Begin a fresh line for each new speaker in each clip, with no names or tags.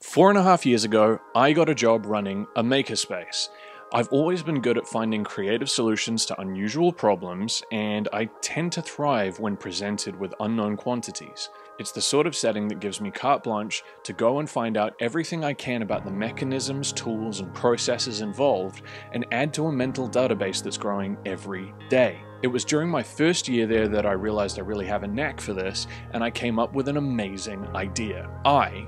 4.5 years ago, I got a job running a makerspace. I've always been good at finding creative solutions to unusual problems, and I tend to thrive when presented with unknown quantities. It's the sort of setting that gives me carte blanche to go and find out everything I can about the mechanisms, tools, and processes involved, and add to a mental database that's growing every day. It was during my first year there that I realized I really have a knack for this, and I came up with an amazing idea. I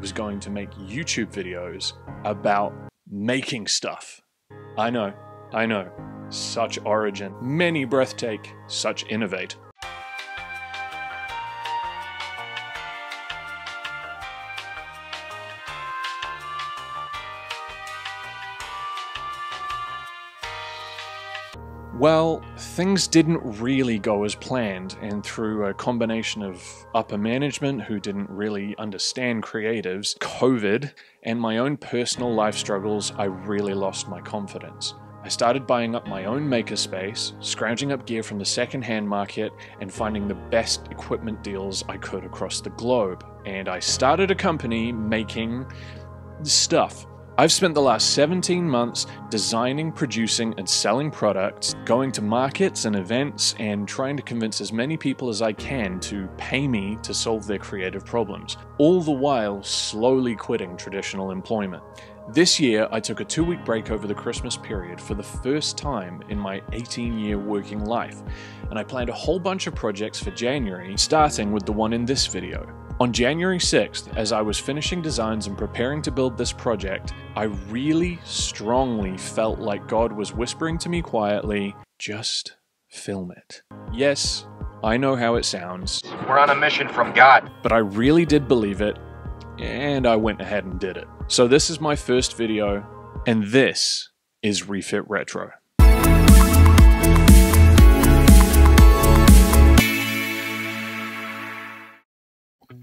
was going to make YouTube videos about making stuff. I know, such origin, many breathtake, such innovate. Well, things didn't really go as planned, and through a combination of upper management who didn't really understand creatives, COVID, and my own personal life struggles, I really lost my confidence. I started buying up my own makerspace, scrounging up gear from the second-hand market, and finding the best equipment deals I could across the globe. And I started a company making stuff. I've spent the last 17 months designing, producing, and selling products, going to markets and events, and trying to convince as many people as I can to pay me to solve their creative problems, all the while slowly quitting traditional employment. This year, I took a 2-week break over the Christmas period for the first time in my 18-year working life, and I planned a whole bunch of projects for January, starting with the one in this video. On January 6th, as I was finishing designs and preparing to build this project, I really strongly felt like God was whispering to me quietly, just film it. Yes, I know how it sounds.
We're on a mission from God.
But I really did believe it, and I went ahead and did it. So this is my first video, and this is Refit Retro.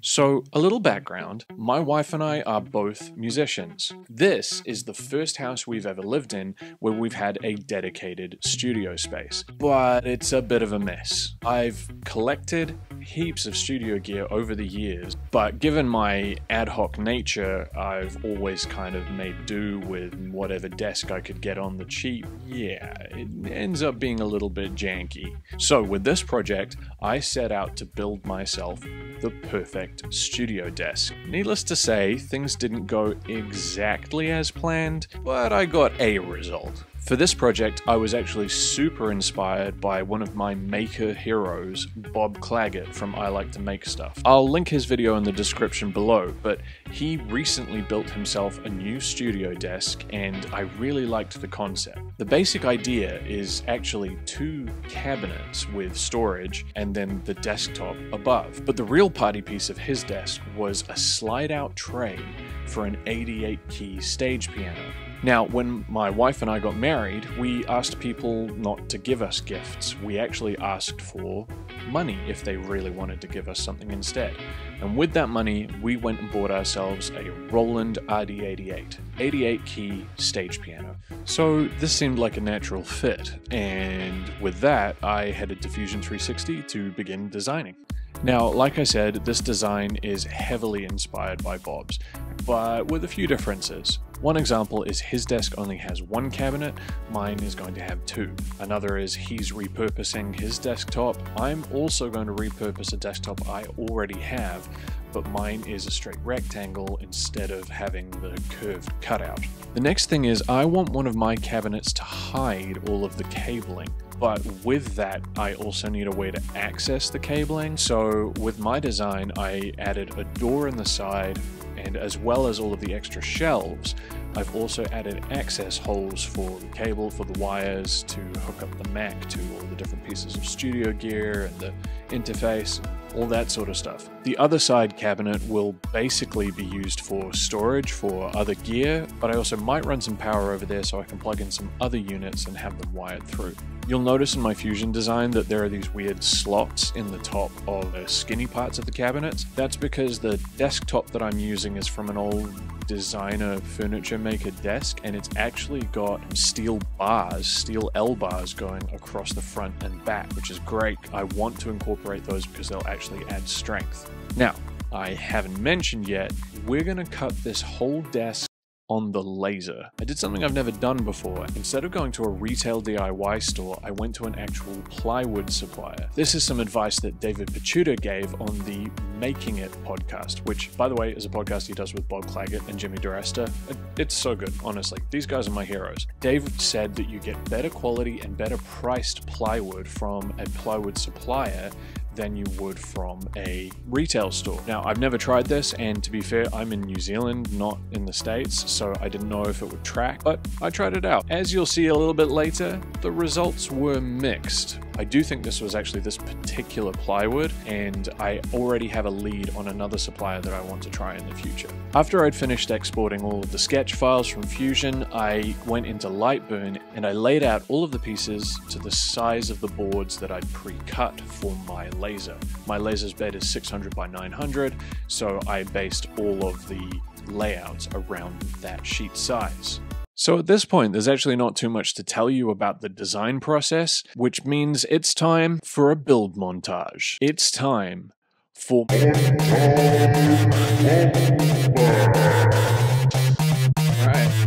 So, a little background, my wife and I are both musicians. This is the first house we've ever lived in where we've had a dedicated studio space, but it's a bit of a mess. I've collected heaps of studio gear over the years, but given my ad hoc nature, I've always kind of made do with whatever desk I could get on the cheap. Yeah, it ends up being a little bit janky. So with this project, I set out to build myself the perfect studio desk. Needless to say, things didn't go exactly as planned, but I got a result. For this project, I was actually super inspired by one of my maker heroes, Bob Claggett from I Like to Make Stuff. I'll link his video in the description below, but he recently built himself a new studio desk, and I really liked the concept. The basic idea is actually 2 cabinets with storage and then the desktop above. But the real party piece of his desk was a slide-out tray for an 88-key stage piano. Now, when my wife and I got married, we asked people not to give us gifts. We actually asked for money if they really wanted to give us something instead. And with that money, we went and bought ourselves a Roland RD88, 88-key stage piano. So this seemed like a natural fit, and with that, I headed to Fusion 360 to begin designing. Now, like I said, this design is heavily inspired by Bob's, but with a few differences. One example is his desk only has 1 cabinet, mine is going to have 2. Another is he's repurposing his desktop. I'm also going to repurpose a desktop I already have, but mine is a straight rectangle instead of having the curved cutout. The next thing is I want one of my cabinets to hide all of the cabling. But with that, I also need a way to access the cabling. So with my design, I added a door in the side, and as well as all of the extra shelves, I've also added access holes for the cable, for the wires, to hook up the Mac to all the different pieces of studio gear and the interface, all that sort of stuff. The other side cabinet will basically be used for storage for other gear, but I also might run some power over there so I can plug in some other units and have them wired through. You'll notice in my Fusion design that there are these weird slots in the top of the skinny parts of the cabinets. That's because the desktop that I'm using is from an old designer furniture maker desk, and it's actually got steel bars, steel L bars going across the front and back, which is great. I want to incorporate those because they'll actually add strength. Now, I haven't mentioned yet, we're gonna cut this whole desk on the laser. I did something I've never done before. Instead of going to a retail DIY store, I went to an actual plywood supplier. This is some advice that David Pachuta gave on the Making It podcast, which, by the way, is a podcast he does with Bob Claggett and Jimmy DeResta. It's so good, honestly. These guys are my heroes. David said that you get better quality and better priced plywood from a plywood supplier than you would from a retail store. Now, I've never tried this, and to be fair, I'm in New Zealand, not in the States, so I didn't know if it would track, but I tried it out. As you'll see a little bit later, the results were mixed. I do think this was actually this particular plywood, and I already have a lead on another supplier that I want to try in the future. After I'd finished exporting all of the sketch files from Fusion, I went into Lightburn and I laid out all of the pieces to the size of the boards that I'd pre-cut for my laser. My laser's bed is 600 by 900, so I based all of the layouts around that sheet size. So at this point, there's actually not too much to tell you about the design process, which means it's time for a build montage. It's time for... Alright,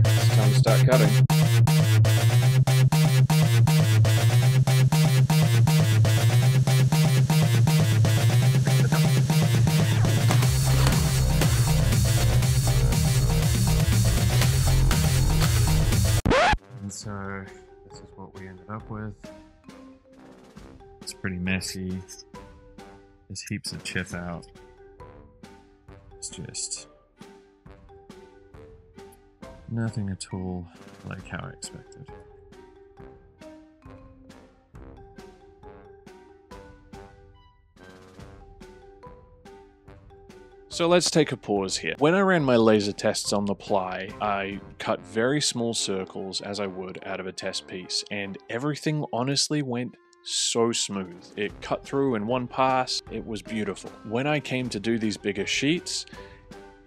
it's time to start cutting. So this is what we ended up with. It's pretty messy. There's heaps of chip out. It's just nothing at all like how I expected. So let's take a pause here. When I ran my laser tests on the ply, I cut very small circles as I would out of a test piece, and everything honestly went so smooth. It cut through in one pass. It was beautiful. When I came to do these bigger sheets,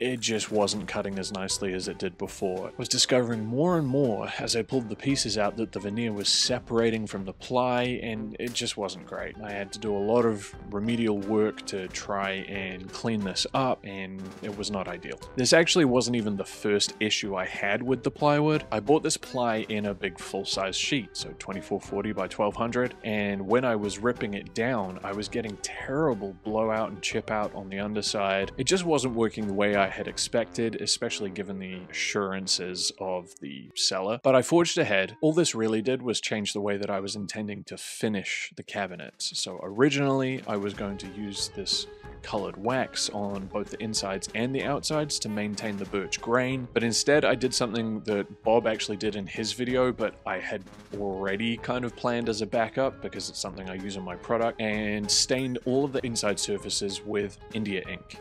it just wasn't cutting as nicely as it did before. I was discovering more and more as I pulled the pieces out that the veneer was separating from the ply, and it just wasn't great. I had to do a lot of remedial work to try and clean this up, and it was not ideal. This actually wasn't even the first issue I had with the plywood. I bought this ply in a big full-size sheet, so 2440 by 1200, and when I was ripping it down, I was getting terrible blowout and chip out on the underside. It just wasn't working the way I had expected, especially given the assurances of the seller. But I forged ahead. All this really did was change the way that I was intending to finish the cabinets. So originally I was going to use this colored wax on both the insides and the outsides to maintain the birch grain, but instead I did something that Bob actually did in his video, but I had already kind of planned as a backup because it's something I use on my product, and stained all of the inside surfaces with India ink.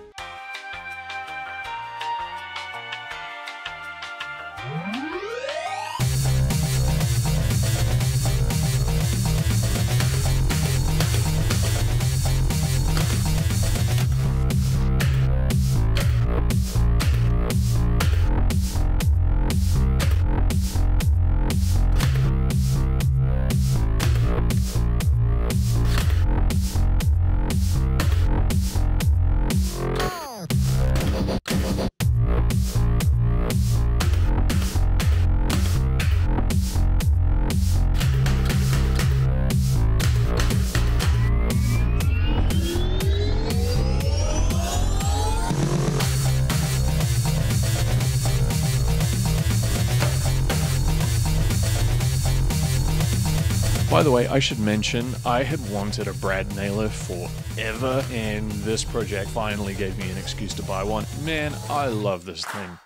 By the way, I should mention, I had wanted a brad nailer forever, and this project finally gave me an excuse to buy one. Man, I love this thing.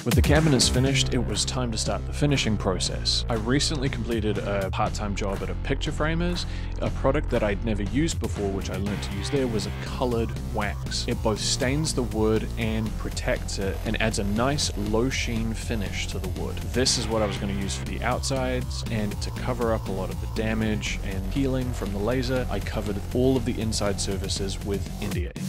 With the cabinets finished, it was time to start the finishing process. I recently completed a part-time job at a picture framers. A product that I'd never used before, which I learned to use there, was a colored wax. It both stains the wood and protects it and adds a nice low sheen finish to the wood. This is what I was going to use for the outsides, and to cover up a lot of the damage and peeling from the laser, I covered all of the inside surfaces with India ink.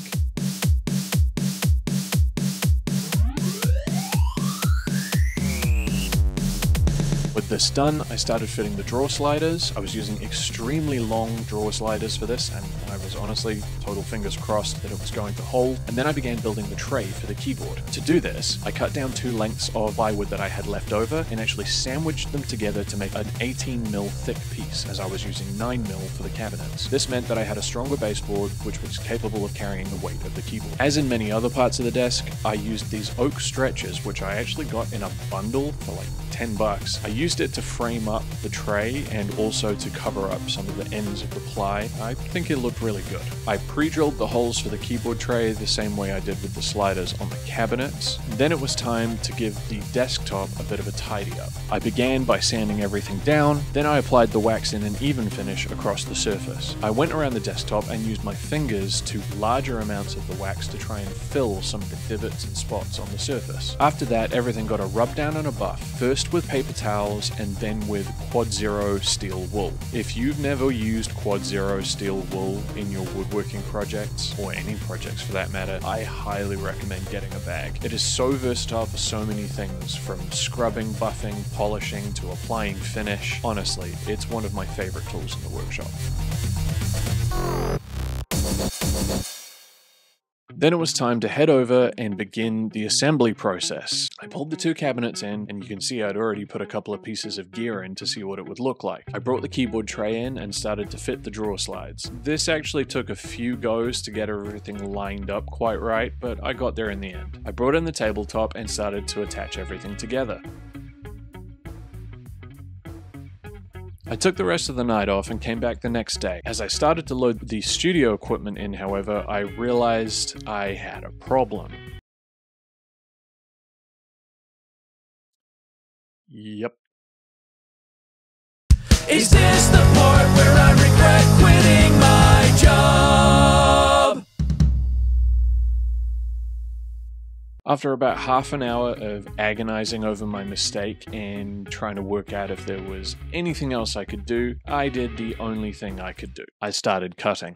this done, I started fitting the drawer sliders. I was using extremely long drawer sliders for this, and I was honestly total fingers crossed that it was going to hold. And then I began building the tray for the keyboard. To do this, I cut down 2 lengths of plywood that I had left over and actually sandwiched them together to make an 18mm thick piece, as I was using 9mm for the cabinets. This meant that I had a stronger baseboard which was capable of carrying the weight of the keyboard. As in many other parts of the desk, I used these oak stretchers, which I actually got in a bundle for like $10. I used it to frame up the tray and also to cover up some of the ends of the ply. I think it looked really good. I pre-drilled the holes for the keyboard tray the same way I did with the sliders on the cabinets. Then it was time to give the desktop a bit of a tidy up. I began by sanding everything down, then I applied the wax in an even finish across the surface. I went around the desktop and used my fingers to larger amounts of the wax to try and fill some of the divots and spots on the surface. After that, everything got a rub down and a buff, first with paper towels and then with Quad Zero steel wool. If you've never used Quad Zero steel wool in your woodworking projects, or any projects for that matter, I highly recommend getting a bag. It is so versatile for so many things, from scrubbing, buffing, polishing, to applying finish. Honestly, it's one of my favorite tools in the workshop. Then it was time to head over and begin the assembly process. I pulled the 2 cabinets in, and you can see I'd already put a couple of pieces of gear in to see what it would look like. I brought the keyboard tray in and started to fit the drawer slides. This actually took a few goes to get everything lined up quite right, but I got there in the end. I brought in the tabletop and started to attach everything together. I took the rest of the night off and came back the next day. As I started to load the studio equipment in, however, I realized I had a problem. Yep.
Is this the part where I regret quitting my job?
After about half an hour of agonizing over my mistake and trying to work out if there was anything else I could do, I did the only thing I could do. I started cutting.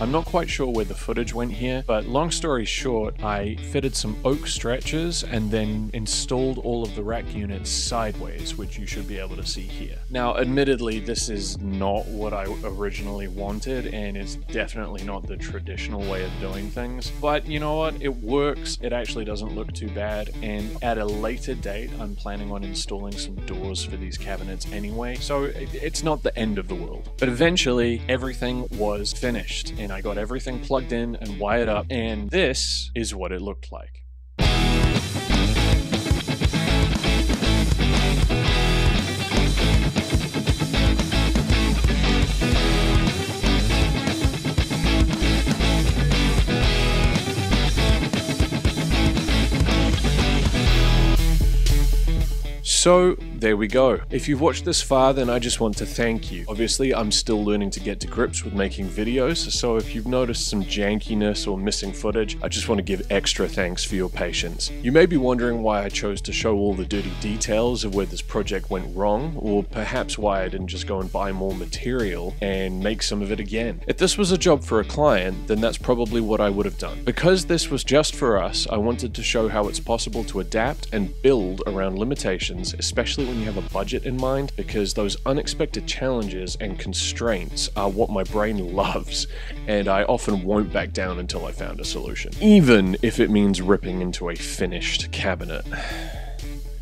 I'm not quite sure where the footage went here, but long story short, I fitted some oak stretchers and then installed all of the rack units sideways, which you should be able to see here. Now, admittedly, this is not what I originally wanted, and it's definitely not the traditional way of doing things, but you know what? It works. It actually doesn't look too bad, and at a later date, I'm planning on installing some doors for these cabinets anyway, so it's not the end of the world. But eventually, everything was finished, and I got everything plugged in and wired up, and this is what it looked like. So there we go. If you've watched this far, then I just want to thank you. Obviously, I'm still learning to get to grips with making videos, so if you've noticed some jankiness or missing footage, I just want to give extra thanks for your patience. You may be wondering why I chose to show all the dirty details of where this project went wrong, or perhaps why I didn't just go and buy more material and make some of it again. If this was a job for a client, then that's probably what I would have done. Because this was just for us, I wanted to show how it's possible to adapt and build around limitations, especially when you have a budget in mind, because those unexpected challenges and constraints are what my brain loves, and I often won't back down until I found a solution, even if it means ripping into a finished cabinet.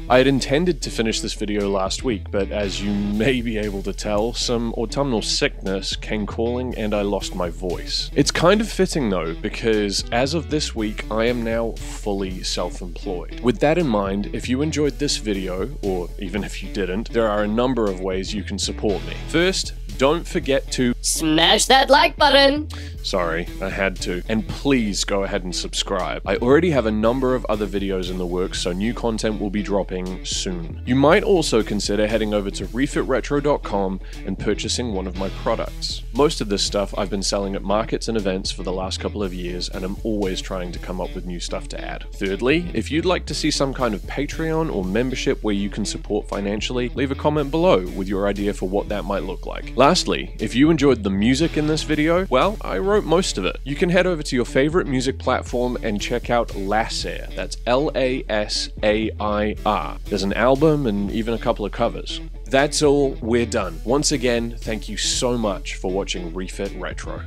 I had intended to finish this video last week, but as you may be able to tell, some autumnal sickness came calling and I lost my voice. It's kind of fitting though, because as of this week, I am now fully self-employed. With that in mind, if you enjoyed this video, or even if you didn't, there are a number of ways you can support me. First, Don't forget to
smash that like button.
Sorry, I had to. And please go ahead and subscribe. I already have a number of other videos in the works, so new content will be dropping soon. You might also consider heading over to refitretro.com and purchasing one of my products. Most of this stuff I've been selling at markets and events for the last couple of years, and I'm always trying to come up with new stuff to add. Thirdly, if you'd like to see some kind of Patreon or membership where you can support financially, leave a comment below with your idea for what that might look like. Lastly, if you enjoyed the music in this video, well, I wrote most of it. You can head over to your favorite music platform and check out Lassair. That's L-A-S-A-I-R. There's an album and even a couple of covers. That's all, we're done. Once again, thank you so much for watching Refit Retro.